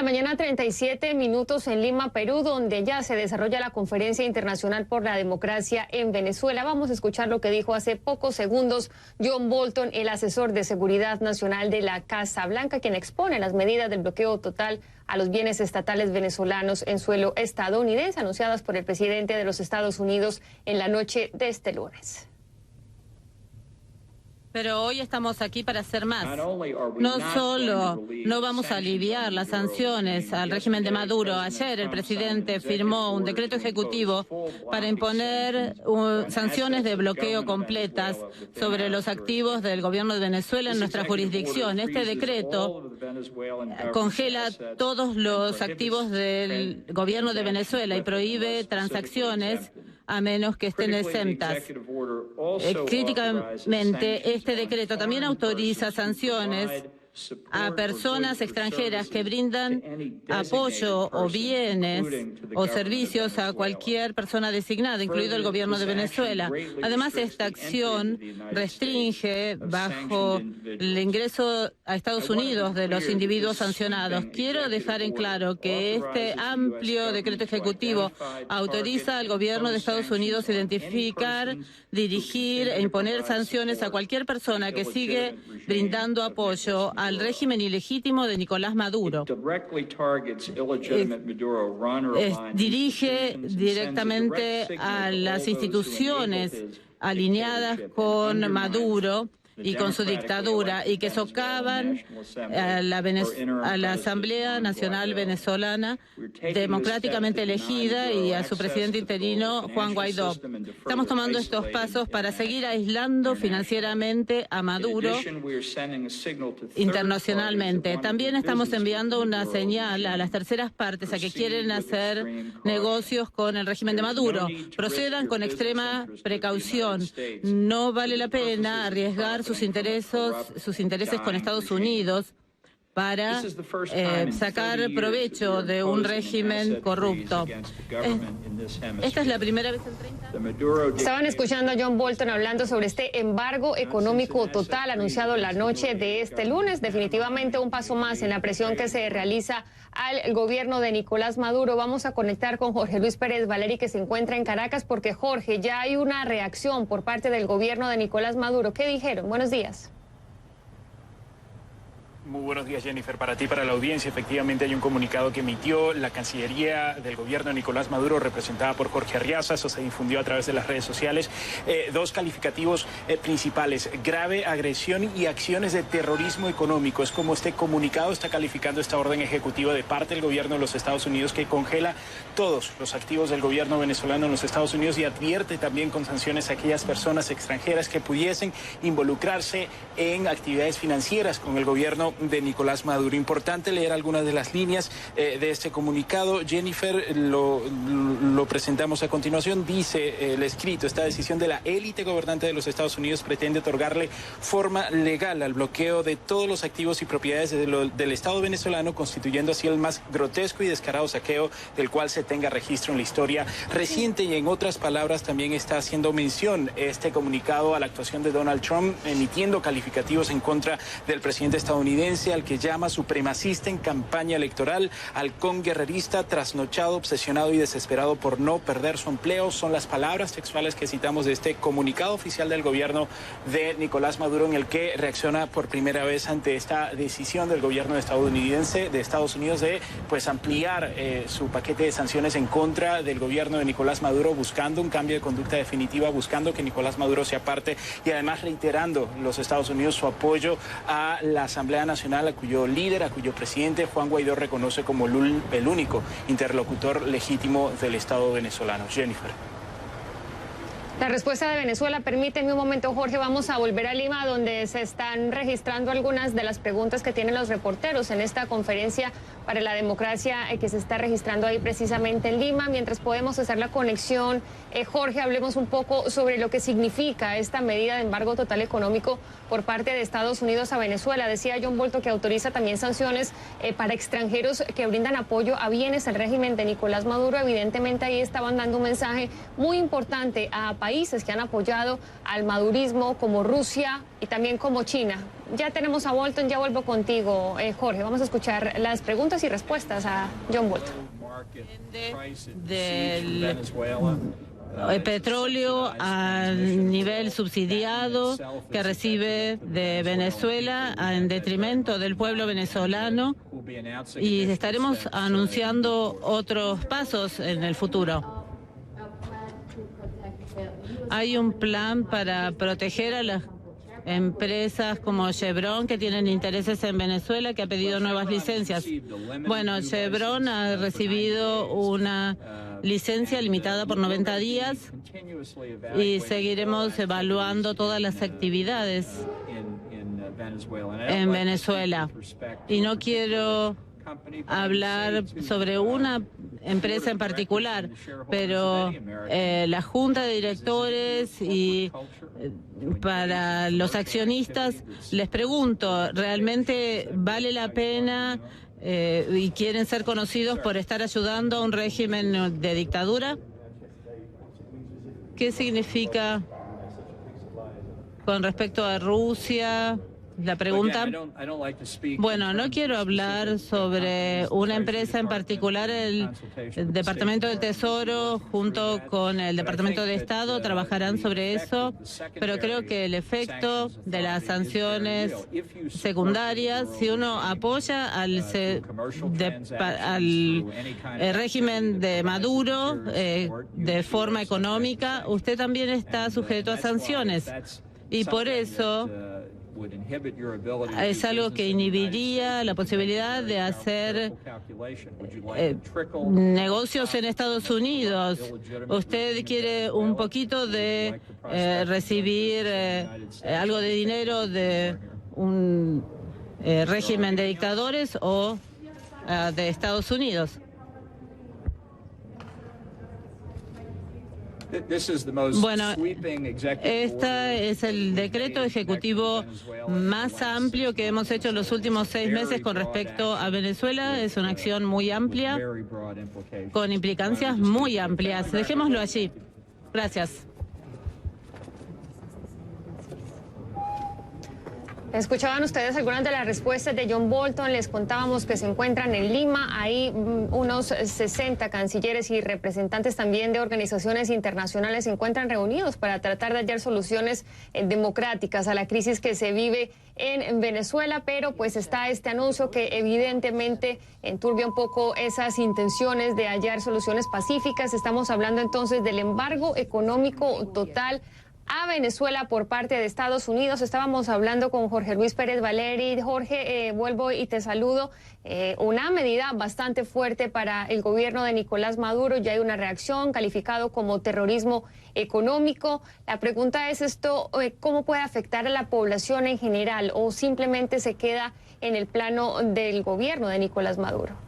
mañana, 37 minutos en Lima, Perú, donde ya se desarrolla la Conferencia Internacional por la Democracia en Venezuela. Vamos a escuchar lo que dijo hace pocos segundos John Bolton, el asesor de Seguridad Nacional de la Casa Blanca, quien expone las medidas del bloqueo total a los bienes estatales venezolanos en suelo estadounidense, anunciadas por el presidente de los Estados Unidos en la noche de este lunes. Pero hoy estamos aquí para hacer más. No solo no vamos a aliviar las sanciones al régimen de Maduro. Ayer el presidente firmó un decreto ejecutivo para imponer sanciones de bloqueo completas sobre los activos del gobierno de Venezuela en nuestra jurisdicción. Este decreto congela todos los activos del gobierno de Venezuela y prohíbe transacciones a menos que estén exentas. Críticamente, este decreto también autoriza sanciones a personas extranjeras que brindan apoyo o bienes o servicios a cualquier persona designada, incluido el gobierno de Venezuela. Además, esta acción restringe bajo el ingreso a Estados Unidos de los individuos sancionados. Quiero dejar en claro que este amplio decreto ejecutivo autoriza al gobierno de Estados Unidos a identificar, dirigir e imponer sanciones a cualquier persona que sigue brindando apoyo al régimen ilegítimo de Nicolás Maduro. Dirige directamente a las instituciones alineadas con Maduro y con su dictadura, y que socavan a la Asamblea Nacional Venezolana democráticamente elegida y a su presidente interino, Juan Guaidó. Estamos tomando estos pasos para seguir aislando financieramente a Maduro internacionalmente. También estamos enviando una señal a las terceras partes a que quieren hacer negocios con el régimen de Maduro. Procedan con extrema precaución. No vale la pena arriesgar sus intereses con Estados Unidos para sacar provecho de un régimen corrupto. Esta es la primera vez en 30 años. Estaban escuchando a John Bolton hablando sobre este embargo económico total anunciado la noche de este lunes. Definitivamente un paso más en la presión que se realiza al gobierno de Nicolás Maduro. Vamos a conectar con Jorge Luis Pérez Valeri, que se encuentra en Caracas, porque, Jorge, ya hay una reacción por parte del gobierno de Nicolás Maduro. ¿Qué dijeron? Buenos días. Muy buenos días, Jennifer. Para ti, para la audiencia, efectivamente hay un comunicado que emitió la Cancillería del gobierno de Nicolás Maduro, representada por Jorge Arriaza. Eso se difundió a través de las redes sociales. Dos calificativos principales: grave agresión y acciones de terrorismo económico. Es como este comunicado está calificando esta orden ejecutiva de parte del gobierno de los Estados Unidos, que congela todos los activos del gobierno venezolano en los Estados Unidos, y advierte también con sanciones a aquellas personas extranjeras que pudiesen involucrarse en actividades financieras con el gobierno de Nicolás Maduro. Importante leer algunas de las líneas de este comunicado. Jennifer, lo presentamos a continuación. Dice el escrito: esta decisión de la élite gobernante de los Estados Unidos pretende otorgarle forma legal al bloqueo de todos los activos y propiedades del Estado venezolano, constituyendo así el más grotesco y descarado saqueo del cual se tenga registro en la historia reciente. Y en otras palabras, también está haciendo mención este comunicado a la actuación de Donald Trump, emitiendo calificativos en contra del presidente estadounidense, al que llama supremacista en campaña electoral, halcón guerrerista, trasnochado, obsesionado y desesperado por no perder su empleo. Son las palabras textuales que citamos de este comunicado oficial del gobierno de Nicolás Maduro, en el que reacciona por primera vez ante esta decisión del gobierno estadounidense, de Estados Unidos, de ampliar su paquete de sanciones en contra del gobierno de Nicolás Maduro, buscando un cambio de conducta definitiva, buscando que Nicolás Maduro sea parte, y además reiterando los Estados Unidos su apoyo a la Asamblea Nacional, a cuyo líder, a cuyo presidente Juan Guaidó reconoce como el único interlocutor legítimo del Estado venezolano. Jennifer. La respuesta de Venezuela. Permíteme un momento, Jorge, vamos a volver a Lima, donde se están registrando algunas de las preguntas que tienen los reporteros en esta conferencia para la democracia que se está registrando ahí precisamente en Lima. Mientras podemos hacer la conexión, Jorge, hablemos un poco sobre lo que significa esta medida de embargo total económico por parte de Estados Unidos a Venezuela. Decía John Bolton que autoriza también sanciones para extranjeros que brindan apoyo a bienes al régimen de Nicolás Maduro. Evidentemente ahí estaban dando un mensaje muy importante a países que han apoyado al madurismo, como Rusia y también como China. Ya tenemos a Bolton, ya vuelvo contigo, Jorge. Vamos a escuchar las preguntas y respuestas a John Bolton. Del petróleo al nivel subsidiado que recibe de Venezuela en detrimento del pueblo venezolano, y estaremos anunciando otros pasos en el futuro. Hay un plan para proteger a las empresas como Chevron, que tienen intereses en Venezuela, que ha pedido nuevas licencias. Bueno, Chevron ha recibido una licencia limitada por 90 días y seguiremos evaluando todas las actividades en Venezuela. Y no quiero hablar sobre una empresa en particular, pero la junta de directores y para los accionistas les pregunto, ¿realmente vale la pena y quieren ser conocidos por estar ayudando a un régimen de dictadura? ¿Qué significa con respecto a Rusia? La pregunta. Bueno, no quiero hablar sobre una empresa en particular. El Departamento del Tesoro junto con el Departamento de Estado trabajarán sobre eso, pero creo que el efecto de las sanciones secundarias, si uno apoya al régimen de Maduro de forma económica, usted también está sujeto a sanciones. Y por eso es algo que inhibiría la posibilidad de hacer negocios en Estados Unidos. ¿Usted quiere un poquito de recibir algo de dinero de un régimen de dictadores o de Estados Unidos? Bueno, este es el decreto ejecutivo más amplio que hemos hecho en los últimos 6 meses con respecto a Venezuela. Es una acción muy amplia, con implicancias muy amplias. Dejémoslo allí. Gracias. Escuchaban ustedes algunas de las respuestas de John Bolton. Les contábamos que se encuentran en Lima. Hay unos 60 cancilleres y representantes también de organizaciones internacionales se encuentran reunidos para tratar de hallar soluciones democráticas a la crisis que se vive en Venezuela, pero pues está este anuncio que evidentemente enturbia un poco esas intenciones de hallar soluciones pacíficas. Estamos hablando entonces del embargo económico total a Venezuela por parte de Estados Unidos. Estábamos hablando con Jorge Luis Pérez Valeri. Jorge, vuelvo y te saludo. Una medida bastante fuerte para el gobierno de Nicolás Maduro. Ya hay una reacción calificado como terrorismo económico. La pregunta es esto, ¿cómo puede afectar a la población en general o simplemente se queda en el plano del gobierno de Nicolás Maduro?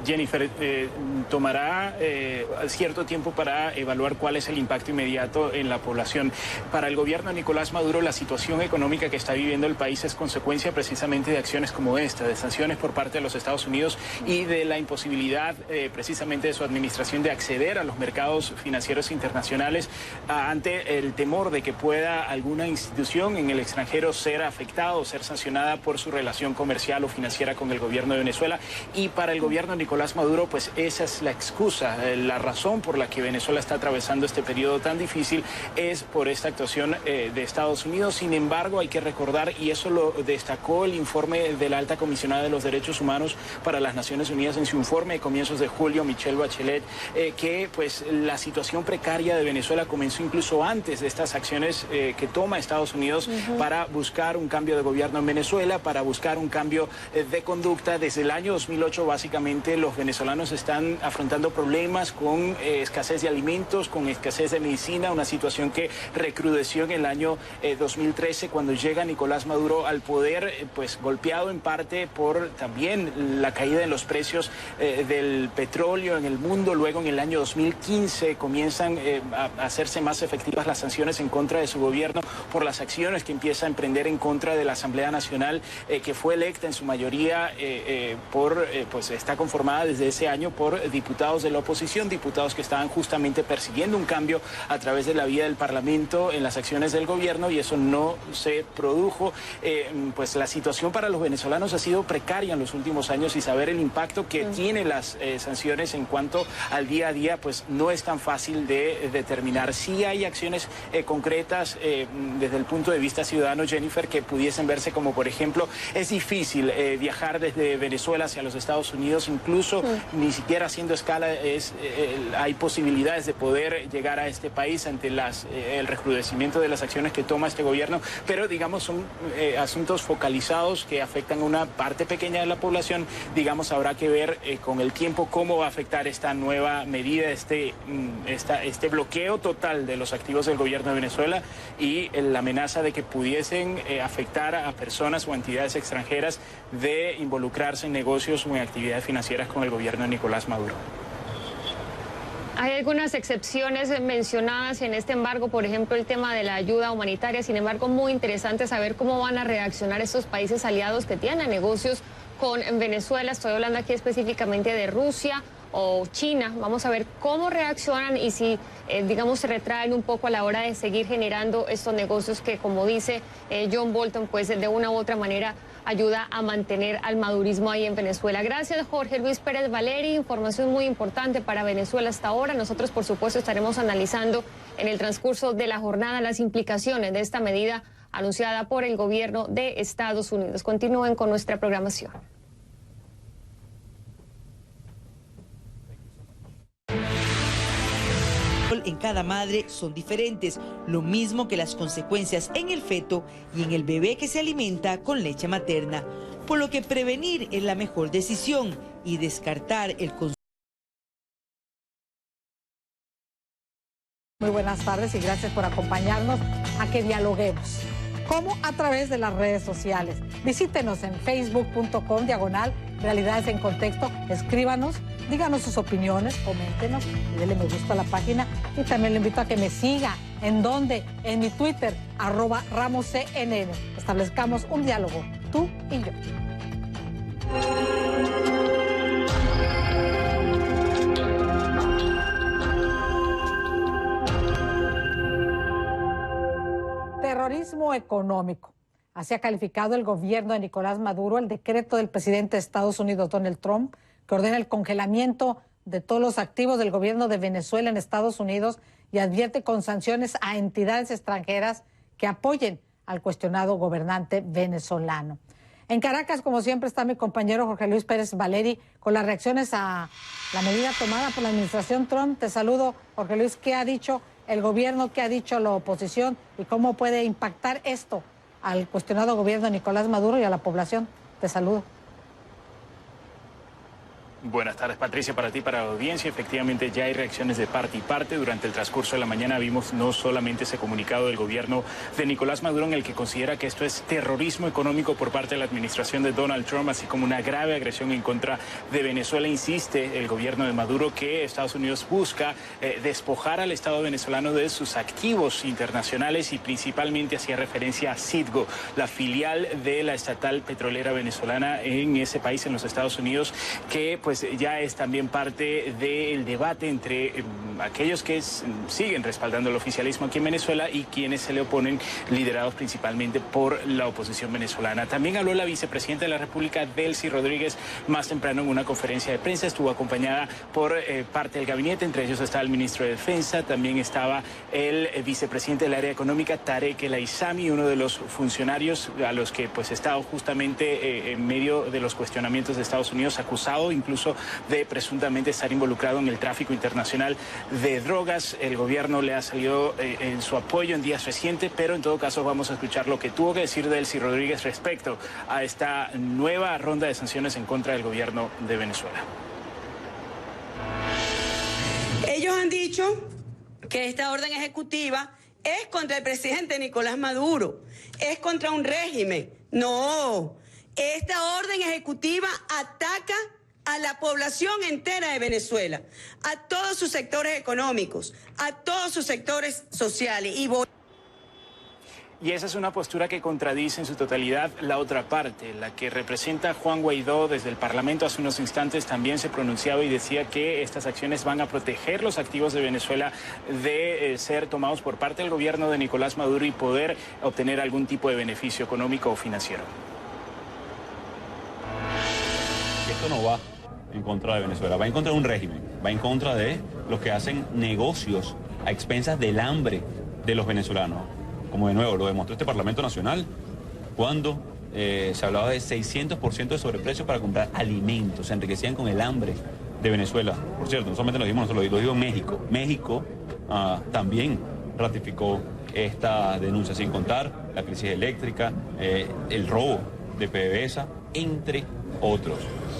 Jennifer, tomará cierto tiempo para evaluar cuál es el impacto inmediato en la población. Para el gobierno de Nicolás Maduro, la situación económica que está viviendo el país es consecuencia precisamente de acciones como esta, de sanciones por parte de los Estados Unidos y de la imposibilidad precisamente de su administración de acceder a los mercados financieros internacionales ante el temor de que pueda alguna institución en el extranjero ser afectada o ser sancionada por su relación comercial o financiera con el gobierno de Venezuela. Y para el gobierno de Nicolás Maduro, pues esa es la excusa, la razón por la que Venezuela está atravesando este periodo tan difícil es por esta actuación de Estados Unidos. Sin embargo, hay que recordar, y eso lo destacó el informe de la alta comisionada de los derechos humanos para las Naciones Unidas en su informe de comienzos de julio, Michelle Bachelet, que pues la situación precaria de Venezuela comenzó incluso antes de estas acciones que toma Estados Unidos para buscar un cambio de gobierno en Venezuela, para buscar un cambio de conducta. Desde el año 2008 básicamente los venezolanos están afrontando problemas con escasez de alimentos, con escasez de medicina, una situación que recrudeció en el año 2013 cuando llega Nicolás Maduro al poder, pues golpeado en parte por también la caída en los precios del petróleo en el mundo. Luego en el año 2015 comienzan a hacerse más efectivas las sanciones en contra de su gobierno por las acciones que empieza a emprender en contra de la Asamblea Nacional que fue electa en su mayoría por pues esta está conformada desde ese año por diputados de la oposición, diputados que estaban justamente persiguiendo un cambio a través de la vía del Parlamento en las acciones del gobierno, y eso no se produjo. Pues la situación para los venezolanos ha sido precaria en los últimos años, y saber el impacto que tiene las sanciones en cuanto al día a día, pues no es tan fácil de determinar. Sí hay acciones concretas desde el punto de vista ciudadano, Jennifer, que pudiesen verse como, por ejemplo, es difícil viajar desde Venezuela hacia los Estados Unidos, incluso ni siquiera haciendo escala hay posibilidades de poder llegar a este país ante el recrudecimiento de las acciones que toma este gobierno, pero digamos son asuntos focalizados que afectan a una parte pequeña de la población. Digamos, habrá que ver con el tiempo cómo va a afectar esta nueva medida, este bloqueo total de los activos del gobierno de Venezuela, y la amenaza de que pudiesen afectar a personas o entidades extranjeras de involucrarse en negocios o en actividades financieras con el gobierno de Nicolás Maduro. Hay algunas excepciones mencionadas en este embargo, por ejemplo, el tema de la ayuda humanitaria. Sin embargo, muy interesante saber cómo van a reaccionar estos países aliados que tienen negocios con Venezuela. Estoy hablando aquí específicamente de Rusia o China. Vamos a ver cómo reaccionan y si, digamos, se retraen un poco a la hora de seguir generando estos negocios que, como dice John Bolton, pues de una u otra manera ayuda a mantener al madurismo ahí en Venezuela. Gracias, Jorge Luis Pérez Valeri. Información muy importante para Venezuela hasta ahora. Nosotros, por supuesto, estaremos analizando en el transcurso de la jornada las implicaciones de esta medida anunciada por el gobierno de Estados Unidos. Continúen con nuestra programación. En cada madre son diferentes, lo mismo que las consecuencias en el feto y en el bebé que se alimenta con leche materna, por lo que prevenir es la mejor decisión y descartar el consumo. Muy buenas tardes y gracias por acompañarnos a que dialoguemos. ¿Cómo? A través de las redes sociales. Visítenos en facebook.com/Realidades en Contexto. Escríbanos, díganos sus opiniones, coméntenos y denle me gusta a la página. Y también le invito a que me siga. ¿En dónde? En mi Twitter, @RamosCNN. Establezcamos un diálogo, tú y yo. Terrorismo económico. Así ha calificado el gobierno de Nicolás Maduro el decreto del presidente de Estados Unidos, Donald Trump, que ordena el congelamiento de todos los activos del gobierno de Venezuela en Estados Unidos y advierte con sanciones a entidades extranjeras que apoyen al cuestionado gobernante venezolano. En Caracas, como siempre, está mi compañero Jorge Luis Pérez Valeri con las reacciones a la medida tomada por la administración Trump. Te saludo, Jorge Luis. ¿Qué ha dicho el gobierno, qué ha dicho la oposición y cómo puede impactar esto al cuestionado gobierno de Nicolás Maduro y a la población? Te saludo. Buenas tardes, Patricia, para ti, para la audiencia. Efectivamente, ya hay reacciones de parte y parte. Durante el transcurso de la mañana vimos no solamente ese comunicado del gobierno de Nicolás Maduro en el que considera que esto es terrorismo económico por parte de la administración de Donald Trump, así como una grave agresión en contra de Venezuela. Insiste el gobierno de Maduro que Estados Unidos busca despojar al Estado venezolano de sus activos internacionales, y principalmente hacía referencia a Citgo, la filial de la estatal petrolera venezolana en ese país, en los Estados Unidos, que pues ya es también parte del debate entre aquellos que siguen respaldando el oficialismo aquí en Venezuela y quienes se le oponen, liderados principalmente por la oposición venezolana. También habló la vicepresidenta de la República, Delcy Rodríguez, más temprano en una conferencia de prensa. Estuvo acompañada por parte del gabinete, entre ellos estaba el ministro de Defensa, también estaba el vicepresidente del área económica, Tarek El Aissami, uno de los funcionarios a los que pues estaba justamente en medio de los cuestionamientos de Estados Unidos, acusado incluso de presuntamente estar involucrado en el tráfico internacional de drogas. El gobierno le ha salido en su apoyo en días recientes, pero en todo caso vamos a escuchar lo que tuvo que decir Delcy Rodríguez respecto a esta nueva ronda de sanciones en contra del gobierno de Venezuela. Ellos han dicho que esta orden ejecutiva es contra el presidente Nicolás Maduro, es contra un régimen. No, esta orden ejecutiva ataca a la población entera de Venezuela, a todos sus sectores económicos, a todos sus sectores sociales. Y esa es una postura que contradice en su totalidad la otra parte, la que representa Juan Guaidó. Desde el Parlamento hace unos instantes también se pronunciaba y decía que estas acciones van a proteger los activos de Venezuela de ser tomados por parte del gobierno de Nicolás Maduro y poder obtener algún tipo de beneficio económico o financiero. Esto no va en contra de Venezuela, va en contra de un régimen, va en contra de los que hacen negocios a expensas del hambre de los venezolanos. Como de nuevo lo demostró este Parlamento Nacional cuando se hablaba de 600% de sobreprecio para comprar alimentos, se enriquecían con el hambre de Venezuela. Por cierto, no solamente lo dijimos nosotros, lo dijo México. México también ratificó esta denuncia, sin contar la crisis eléctrica, el robo de PDVSA, entre otros.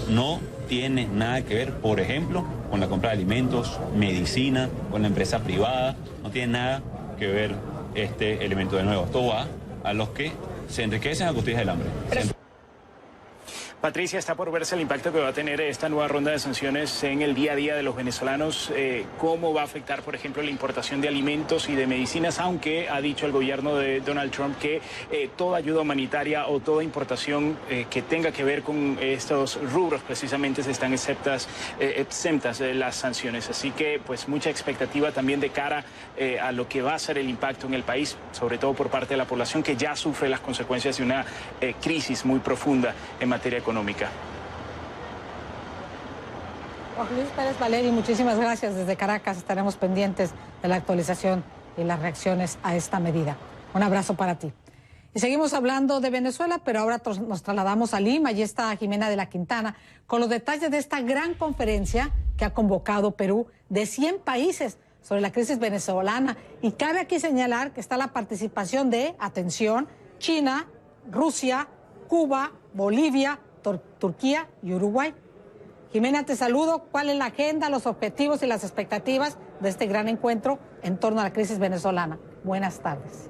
No tiene nada que ver, por ejemplo, con la compra de alimentos, medicina, con la empresa privada, no tiene nada que ver este elemento de nuevo. Esto va a los que se enriquecen a costillas del hambre. Patricia, está por verse el impacto que va a tener esta nueva ronda de sanciones en el día a día de los venezolanos. ¿Cómo va a afectar, por ejemplo, la importación de alimentos y de medicinas? Aunque ha dicho el gobierno de Donald Trump que toda ayuda humanitaria o toda importación que tenga que ver con estos rubros precisamente están exentas de las sanciones. Así que, pues, mucha expectativa también de cara a lo que va a ser el impacto en el país, sobre todo por parte de la población que ya sufre las consecuencias de una crisis muy profunda en materia económica. Jorge Luis Pérez Valeri, muchísimas gracias. Desde Caracas estaremos pendientes de la actualización y las reacciones a esta medida. Un abrazo para ti. Y seguimos hablando de Venezuela, pero ahora nos trasladamos a Lima. Allí está Jimena de la Quintana con los detalles de esta gran conferencia que ha convocado Perú de 100 países sobre la crisis venezolana. Y cabe aquí señalar que está la participación de, atención, China, Rusia, Cuba, Bolivia, Turquía y Uruguay. Jimena, te saludo. ¿Cuál es la agenda, los objetivos y las expectativas de este gran encuentro en torno a la crisis venezolana? Buenas tardes.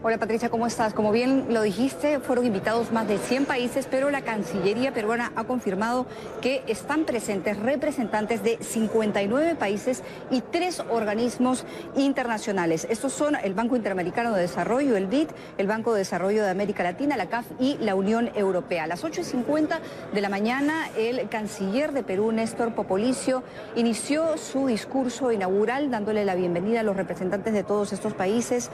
Hola Patricia, ¿cómo estás? Como bien lo dijiste, fueron invitados más de 100 países, pero la Cancillería peruana ha confirmado que están presentes representantes de 59 países y 3 organismos internacionales. Estos son el Banco Interamericano de Desarrollo, el BID, el Banco de Desarrollo de América Latina, la CAF y la Unión Europea. A las 8:50 de la mañana, el canciller de Perú, Néstor Popolicio, inició su discurso inaugural dándole la bienvenida a los representantes de todos estos países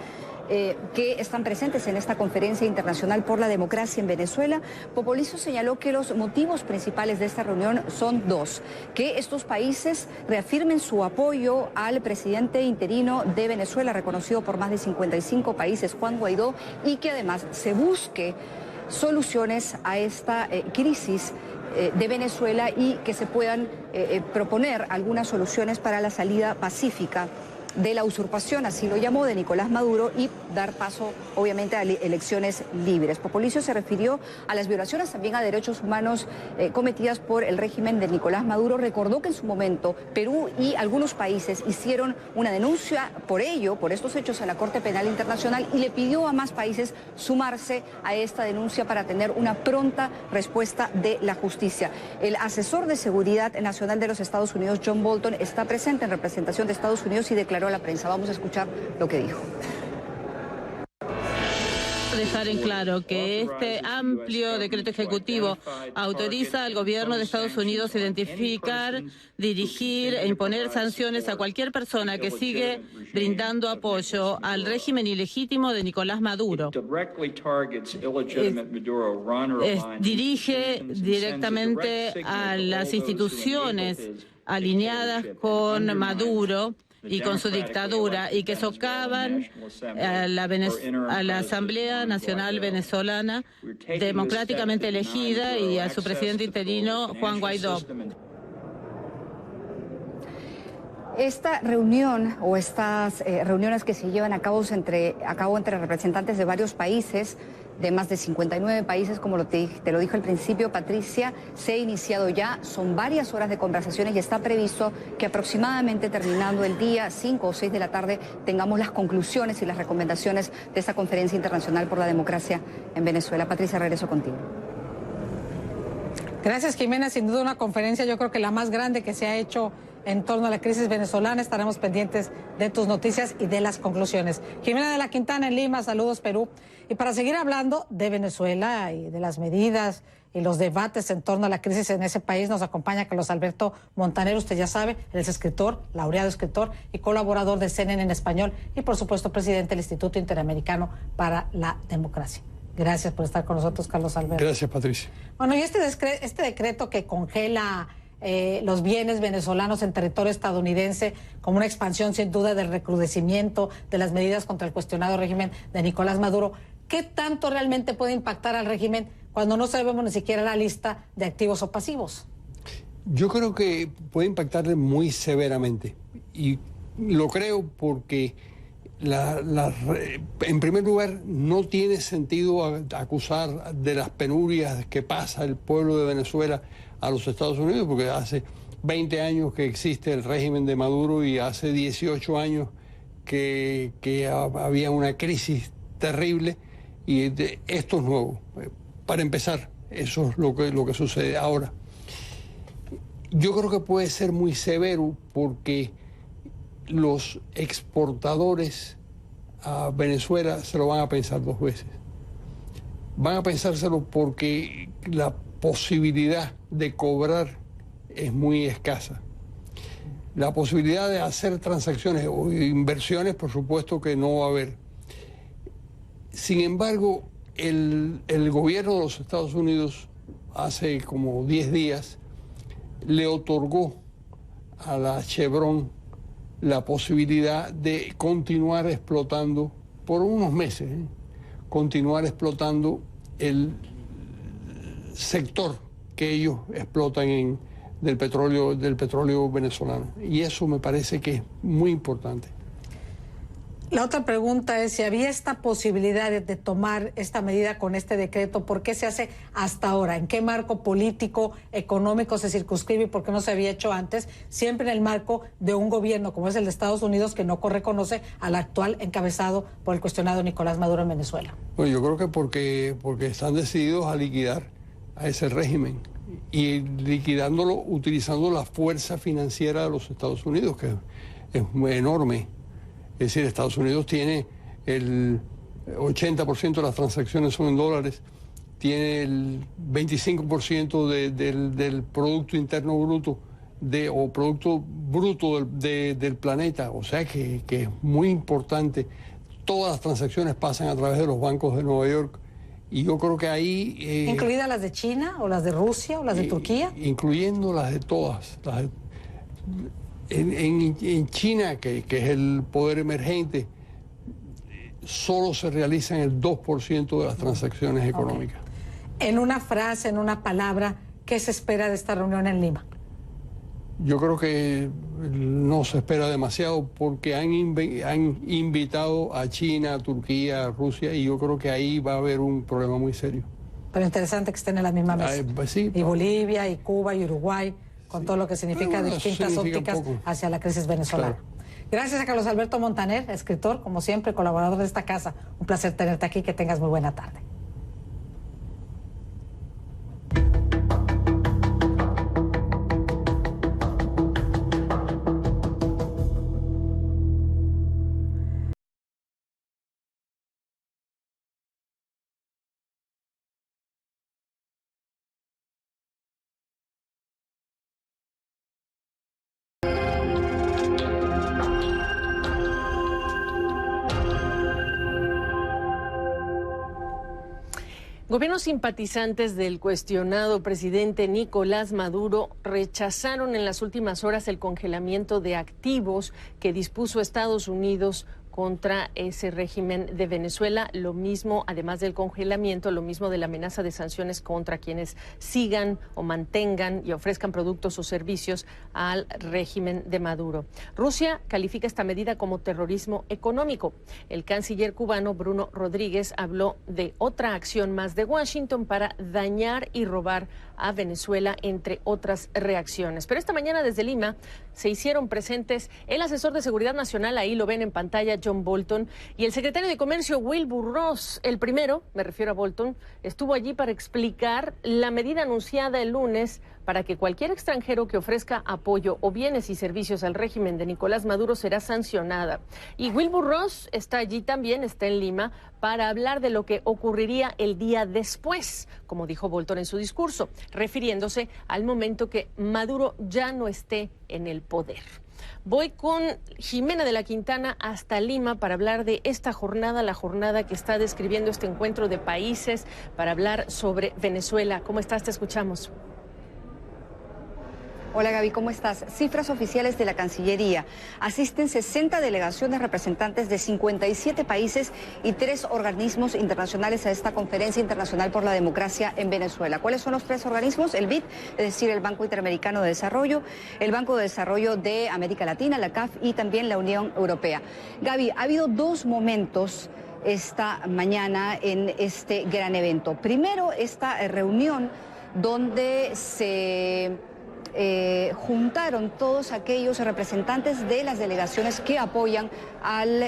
que están presentes en esta conferencia internacional por la democracia en Venezuela. Popolicio señaló que los motivos principales de esta reunión son 2, que estos países reafirmen su apoyo al presidente interino de Venezuela, reconocido por más de 55 países, Juan Guaidó, y que además se busque soluciones a esta crisis de Venezuela y que se puedan proponer algunas soluciones para la salida pacífica de la usurpación, así lo llamó, de Nicolás Maduro y dar paso, obviamente, a elecciones libres. Popolicio se refirió a las violaciones también a derechos humanos cometidas por el régimen de Nicolás Maduro. Recordó que en su momento Perú y algunos países hicieron una denuncia por ello, por estos hechos, a la Corte Penal Internacional y le pidió a más países sumarse a esta denuncia para tener una pronta respuesta de la justicia. El asesor de Seguridad Nacional de los Estados Unidos, John Bolton, está presente en representación de Estados Unidos y declaró a la prensa. Vamos a escuchar lo que dijo. Dejar en claro que este amplio decreto ejecutivo autoriza al gobierno de Estados Unidos a identificar, dirigir e imponer sanciones a cualquier persona que sigue brindando apoyo al régimen ilegítimo de Nicolás Maduro. Dirige directamente a las instituciones alineadas con Maduro y con su dictadura, y que socavan a la Asamblea Nacional Venezolana democráticamente elegida y a su presidente interino, Juan Guaidó. Esta reunión o estas reuniones que se llevan a cabo entre representantes de varios países, de más de 59 países, como te lo dijo al principio, Patricia, se ha iniciado ya. Son varias horas de conversaciones y está previsto que aproximadamente terminando el día, 5 o 6 de la tarde, tengamos las conclusiones y las recomendaciones de esta Conferencia Internacional por la Democracia en Venezuela. Patricia, regreso contigo. Gracias, Jimena. Sin duda una conferencia, yo creo que la más grande que se ha hecho en torno a la crisis venezolana. Estaremos pendientes de tus noticias y de las conclusiones. Jimena de la Quintana en Lima, saludos Perú. Y para seguir hablando de Venezuela y de las medidas y los debates en torno a la crisis en ese país, nos acompaña Carlos Alberto Montaner. Usted ya sabe, él es escritor, laureado escritor y colaborador de CNN en español y por supuesto presidente del Instituto Interamericano para la Democracia. Gracias por estar con nosotros, Carlos Alberto. Gracias, Patricia. Bueno, y este decreto que congela los bienes venezolanos en territorio estadounidense como una expansión sin duda del recrudecimiento de las medidas contra el cuestionado régimen de Nicolás Maduro, ¿qué tanto realmente puede impactar al régimen cuando no sabemos ni siquiera la lista de activos o pasivos? Yo creo que puede impactarle muy severamente y lo creo porque en primer lugar, no tiene sentido acusar de las penurias que pasa el pueblo de Venezuela a los Estados Unidos, porque hace 20 años que existe el régimen de Maduro y hace 18 años que había una crisis terrible y esto es nuevo. Para empezar, eso es lo que sucede ahora. Yo creo que puede ser muy severo porque los exportadores a Venezuela se lo van a pensar dos veces. Van a pensárselo porque la posibilidad de cobrar es muy escasa. La posibilidad de hacer transacciones o inversiones, por supuesto que no va a haber. Sin embargo, el gobierno de los Estados Unidos hace como 10 días le otorgó a la Chevron la posibilidad de continuar explotando por unos meses, continuar explotando el sector que ellos explotan del petróleo venezolano. Y eso me parece que es muy importante. La otra pregunta es si había esta posibilidad de tomar esta medida con este decreto, ¿por qué se hace hasta ahora? ¿En qué marco político, económico se circunscribe y por qué no se había hecho antes? Siempre en el marco de un gobierno como es el de Estados Unidos que no reconoce al actual encabezado por el cuestionado Nicolás Maduro en Venezuela. Bueno, yo creo que porque están decididos a liquidar a ese régimen y liquidándolo utilizando la fuerza financiera de los Estados Unidos, que es enorme. Es decir, Estados Unidos tiene el 80% de las transacciones son en dólares, tiene el 25% del Producto Interno Bruto o Producto Bruto del planeta, o sea que es muy importante. Todas las transacciones pasan a través de los bancos de Nueva York y yo creo que ahí... ¿Incluidas las de China o las de Rusia o las de Turquía? Incluyendo las de todas. En China, que es el poder emergente, solo se realizan el 2% de las transacciones económicas. En una frase, en una palabra, ¿qué se espera de esta reunión en Lima? Yo creo que no se espera demasiado porque han invitado a China, a Turquía, a Rusia y yo creo que ahí va a haber un problema muy serio. Pero interesante que estén en la misma mesa. Sí, y Bolivia, y Cuba, y Uruguay, con todo lo que significa distintas ópticas hacia la crisis venezolana. Claro. Gracias a Carlos Alberto Montaner, escritor, como siempre, colaborador de esta casa. Un placer tenerte aquí, que tengas muy buena tarde. Gobiernos simpatizantes del cuestionado presidente Nicolás Maduro rechazaron en las últimas horas el congelamiento de activos que dispuso Estados Unidos contra ese régimen de Venezuela. Lo mismo, además del congelamiento, lo mismo de la amenaza de sanciones contra quienes sigan o mantengan y ofrezcan productos o servicios al régimen de Maduro. Rusia califica esta medida como terrorismo económico. El canciller cubano Bruno Rodríguez habló de otra acción más de Washington para dañar y robar a Venezuela, entre otras reacciones. Pero esta mañana desde Lima se hicieron presentes el asesor de Seguridad Nacional, ahí lo ven en pantalla, John Bolton, y el secretario de Comercio, Wilbur Ross. El primero, me refiero a Bolton, estuvo allí para explicar la medida anunciada el lunes para que cualquier extranjero que ofrezca apoyo o bienes y servicios al régimen de Nicolás Maduro será sancionada. Y Wilbur Ross está allí también, está en Lima, para hablar de lo que ocurriría el día después, como dijo Bolton en su discurso, refiriéndose al momento que Maduro ya no esté en el poder. Voy con Jimena de la Quintana hasta Lima para hablar de esta jornada, la jornada que está describiendo este encuentro de países para hablar sobre Venezuela. ¿Cómo estás? Te escuchamos. Hola Gaby, ¿cómo estás? Cifras oficiales de la Cancillería. Asisten 60 delegaciones representantes de 57 países y 3 organismos internacionales a esta Conferencia Internacional por la Democracia en Venezuela. ¿Cuáles son los 3 organismos? El BID, es decir, el Banco Interamericano de Desarrollo, el Banco de Desarrollo de América Latina, la CAF, y también la Unión Europea. Gaby, ha habido 2 momentos esta mañana en este gran evento. Primero, esta reunión donde se juntaron todos aquellos representantes de las delegaciones que apoyan al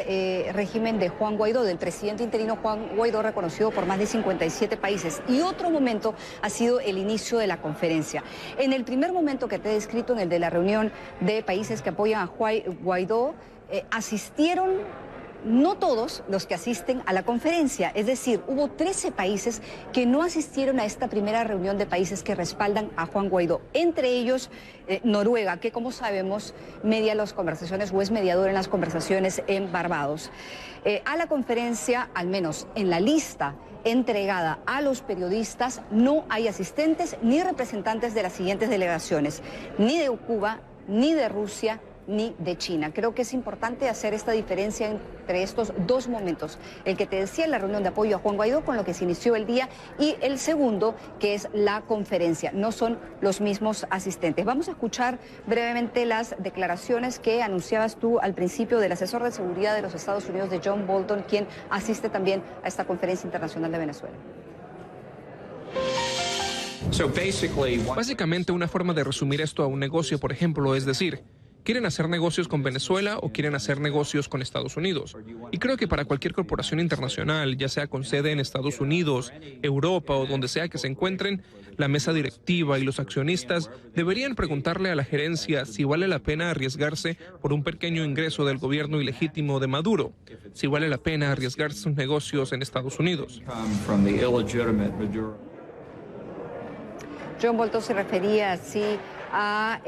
régimen de Juan Guaidó, del presidente interino Juan Guaidó, reconocido por más de 57 países. Y otro momento ha sido el inicio de la conferencia. En el primer momento que te he descrito, en el de la reunión de países que apoyan a Juan Guaidó, asistieron no todos los que asisten a la conferencia, es decir, hubo 13 países que no asistieron a esta primera reunión de países que respaldan a Juan Guaidó, entre ellos Noruega, que como sabemos media las conversaciones o es mediador en las conversaciones en Barbados. A la conferencia, al menos en la lista entregada a los periodistas, no hay asistentes ni representantes de las siguientes delegaciones, ni de Cuba, ni de Rusia, ni de China. Creo que es importante hacer esta diferencia entre estos 2 momentos. El que te decía, la reunión de apoyo a Juan Guaidó, con lo que se inició el día, y el segundo, que es la conferencia. No son los mismos asistentes. Vamos a escuchar brevemente las declaraciones que anunciabas tú al principio del asesor de seguridad de los Estados Unidos, de John Bolton, quien asiste también a esta conferencia internacional de Venezuela. Básicamente, una forma de resumir esto a un negocio, por ejemplo, es decir, ¿quieren hacer negocios con Venezuela o quieren hacer negocios con Estados Unidos? Y creo que para cualquier corporación internacional, ya sea con sede en Estados Unidos, Europa o donde sea que se encuentren, la mesa directiva y los accionistas deberían preguntarle a la gerencia si vale la pena arriesgarse por un pequeño ingreso del gobierno ilegítimo de Maduro, si vale la pena arriesgar sus negocios en Estados Unidos. John Bolton se refería así a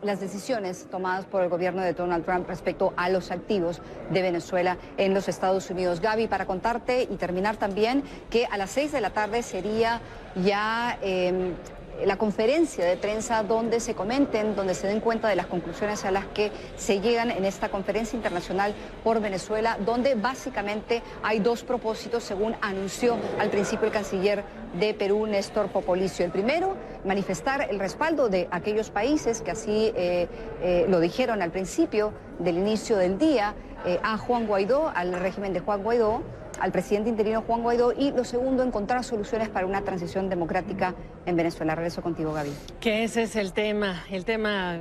las decisiones tomadas por el gobierno de Donald Trump respecto a los activos de Venezuela en los Estados Unidos. Gaby, para contarte y terminar también que a las 6 de la tarde sería ya la conferencia de prensa donde se comenten, donde se den cuenta de las conclusiones a las que se llegan en esta conferencia internacional por Venezuela, donde básicamente hay 2 propósitos, según anunció al principio el canciller de Perú, Néstor Popolizio. El primero, manifestar el respaldo de aquellos países que así lo dijeron al principio del inicio del día a Juan Guaidó, al régimen de Juan Guaidó, al presidente interino Juan Guaidó, y lo segundo, encontrar soluciones para una transición democrática en Venezuela. Regreso contigo, Gaby. Que ese es el tema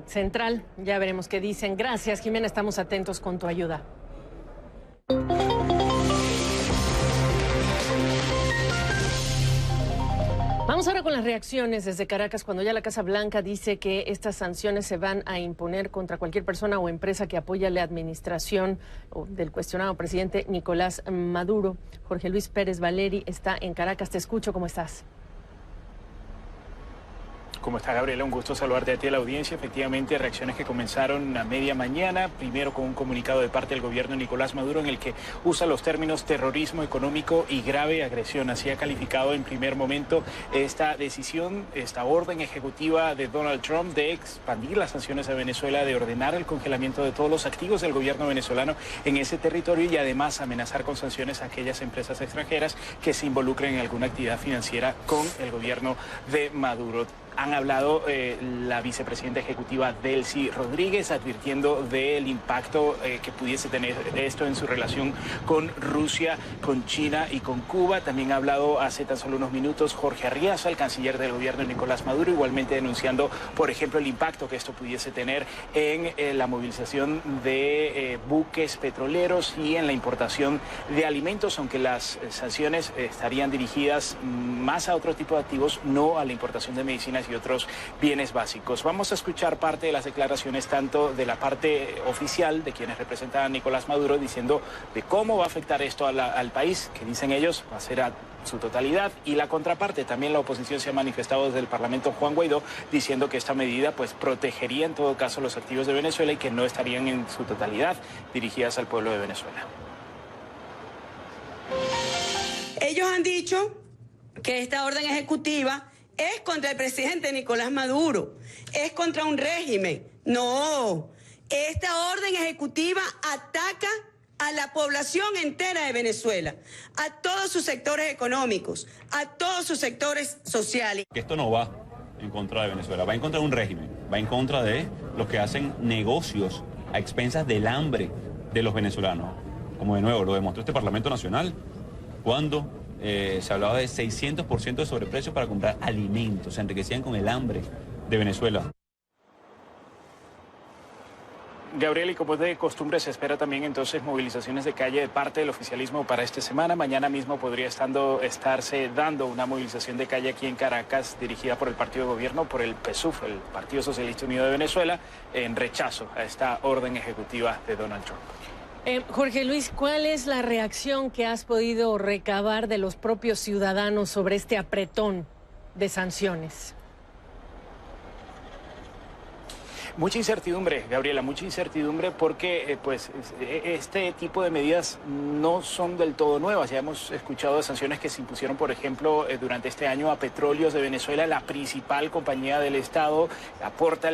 central. Ya veremos qué dicen. Gracias, Jimena, estamos atentos con tu ayuda. Vamos ahora con las reacciones desde Caracas, cuando ya la Casa Blanca dice que estas sanciones se van a imponer contra cualquier persona o empresa que apoya la administración del cuestionado presidente Nicolás Maduro. Jorge Luis Pérez Valeri está en Caracas. Te escucho, ¿cómo estás? ¿Cómo está, Gabriela? Un gusto saludarte a ti, a la audiencia. Efectivamente, reacciones que comenzaron a media mañana, primero con un comunicado de parte del gobierno de Nicolás Maduro en el que usa los términos terrorismo económico y grave agresión. Así ha calificado en primer momento esta decisión, esta orden ejecutiva de Donald Trump de expandir las sanciones a Venezuela, de ordenar el congelamiento de todos los activos del gobierno venezolano en ese territorio y además amenazar con sanciones a aquellas empresas extranjeras que se involucren en alguna actividad financiera con el gobierno de Maduro. han hablado la vicepresidenta ejecutiva Delcy Rodríguez, advirtiendo del impacto que pudiese tener esto en su relación con Rusia, con China y con Cuba. También ha hablado hace tan solo unos minutos Jorge Arriaza, el canciller del gobierno de Nicolás Maduro, igualmente denunciando, por ejemplo, el impacto que esto pudiese tener en la movilización de buques petroleros y en la importación de alimentos, aunque las sanciones estarían dirigidas más a otro tipo de activos, no a la importación de medicinas y otros bienes básicos. Vamos a escuchar parte de las declaraciones tanto de la parte oficial de quienes representan a Nicolás Maduro, diciendo de cómo va a afectar esto al país, que dicen ellos va a ser a su totalidad, y la contraparte, también la oposición se ha manifestado desde el Parlamento, Juan Guaidó, diciendo que esta medida pues protegería en todo caso los activos de Venezuela y que no estarían en su totalidad dirigidas al pueblo de Venezuela. Ellos han dicho que esta orden ejecutiva es contra el presidente Nicolás Maduro, es contra un régimen. No, esta orden ejecutiva ataca a la población entera de Venezuela, a todos sus sectores económicos, a todos sus sectores sociales. Que esto no va en contra de Venezuela, va en contra de un régimen, va en contra de los que hacen negocios a expensas del hambre de los venezolanos. Como de nuevo lo demostró este Parlamento Nacional cuando se hablaba de 600% de sobreprecio para comprar alimentos, se enriquecían con el hambre de Venezuela. Gabriel, y como es de costumbre, se espera también entonces movilizaciones de calle de parte del oficialismo para esta semana. Mañana mismo podría estarse dando una movilización de calle aquí en Caracas, dirigida por el partido de gobierno, por el PSUV, el Partido Socialista Unido de Venezuela, en rechazo a esta orden ejecutiva de Donald Trump. Jorge Luis, ¿cuál es la reacción que has podido recabar de los propios ciudadanos sobre este apretón de sanciones? Mucha incertidumbre, Gabriela, mucha incertidumbre porque pues este tipo de medidas no son del todo nuevas. Ya hemos escuchado de sanciones que se impusieron, por ejemplo, durante este año a Petróleos de Venezuela, la principal compañía del Estado, aporta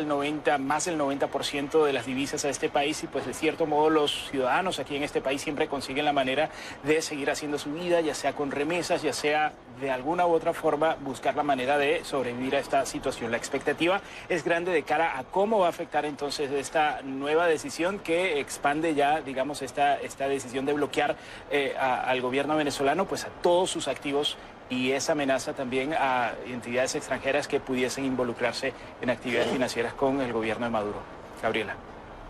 más del 90% de las divisas a este país y pues de cierto modo los ciudadanos aquí en este país siempre consiguen la manera de seguir haciendo su vida, ya sea con remesas, ya sea de alguna u otra forma buscar la manera de sobrevivir a esta situación. La expectativa es grande de cara a cómo va a afectar entonces esta nueva decisión que expande ya, digamos, esta decisión de bloquear al gobierno venezolano, pues a todos sus activos, y esa amenaza también a entidades extranjeras que pudiesen involucrarse en actividades financieras con el gobierno de Maduro. Gabriela.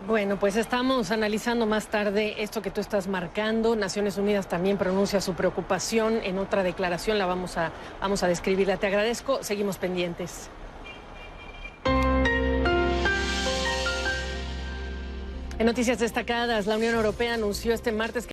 Bueno, pues estamos analizando más tarde esto que tú estás marcando. Naciones Unidas también pronuncia su preocupación en otra declaración, la vamos a describirla. Te agradezco, seguimos pendientes. En noticias destacadas, la Unión Europea anunció este martes que